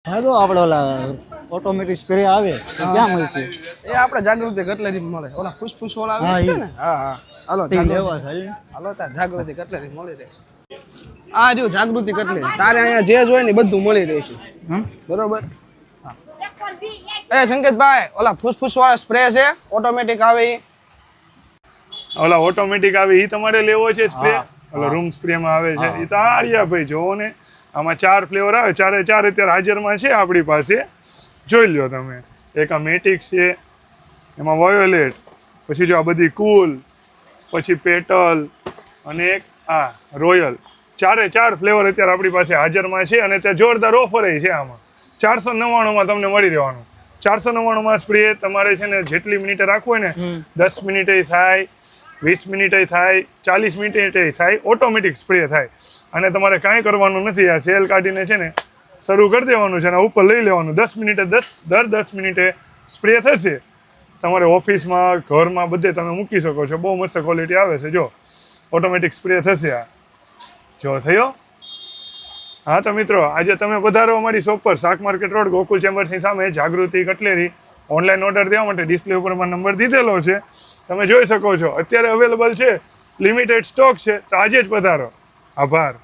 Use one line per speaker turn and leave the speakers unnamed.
હા તો આપણે ઓલા ઓટોમેટિક સ્પ્રે આવે એ ક્યાં મળશે?
એ આપણે જાગૃતિ કટલેરી મળે. ઓલા ફૂસફૂસ વાળા
હા,
આવે
ઈ.
ને. હા હા. હાલો
તે
જાગૃતિ.
લેવા છે હાલ.
હાલો તાર જાગૃતિ કટલેરી મળી રહે. આ રહ્યું જાગૃતિ કટલેરી. તારે અહીંયા જે જોઈએ ને ઈ બધું મળી રહે છે.
હમ?
બરોબર. એ સંકેતભાઈ ઓલા ફૂસફૂસ વાળા સ્પ્રે છે ઓટોમેટિક આવે ઈ.
ઓલા ઓટોમેટિક આવે ઈ તમારે લેવો છે સ્પ્રે?
હા,
ઓલો રૂમ સ્પ્રે માં આવે છે
હા.
ઈ તો આર્યા ભાઈ જોવો ને. આમાં 4 ફ્લેવર આવે, ચારે ચાર અત્યારે હાજરમાં છે આપણી પાસે. જોઈ લ્યો તમે. એક આ મેટિક છે, એમાં વાયોલેટ, પછી જો આ બધી કુલ, પછી પેટલ અને એક આ રોયલ. ચારે ચાર ફ્લેવર અત્યારે આપણી પાસે હાજરમાં છે અને ત્યાં જોરદાર ઓફર છે આમાં. 499 તમને મળી રહેવાનું. 499 સ્પ્રે તમારે છે ને જેટલી મિનિટે રાખવું હોય ને 10 મિનિટે થાય, 20 મિનિટે થાય, 40 મિનિટે થાય, ઓટોમેટિક સ્પ્રે થાય. અને તમારે કાંઈ કરવાનું નથી. આ સેલ કાઢીને છે ને શરૂ કરી દેવાનું છે અને ઉપર લઈ લેવાનું. 10 મિનિટે દર 10 મિનિટે સ્પ્રે થશે. તમારે ઓફિસમાં, ઘરમાં બધે તમે મૂકી શકો છો. બહુ મસ્ત ક્વોલિટી આવે છે. જો ઓટોમેટિક સ્પ્રે થશે આ. જો થયો. હા તો મિત્રો આજે તમે પધારો અમારી શોપ પર, શાક માર્કેટ રોડ, ગોકુલ ચેમ્બર્સની સામે, જાગૃતિ કટલેરી. ઓનલાઈન ઓર્ડર દેવા માટે ડિસ્પ્લે ઉપર નંબર દીધેલો છે, તમે જોઈ શકો છો. અત્યારે અવેલેબલ છે, લિમિટેડ સ્ટોક છે, તો આજે જ પધારો. આભાર.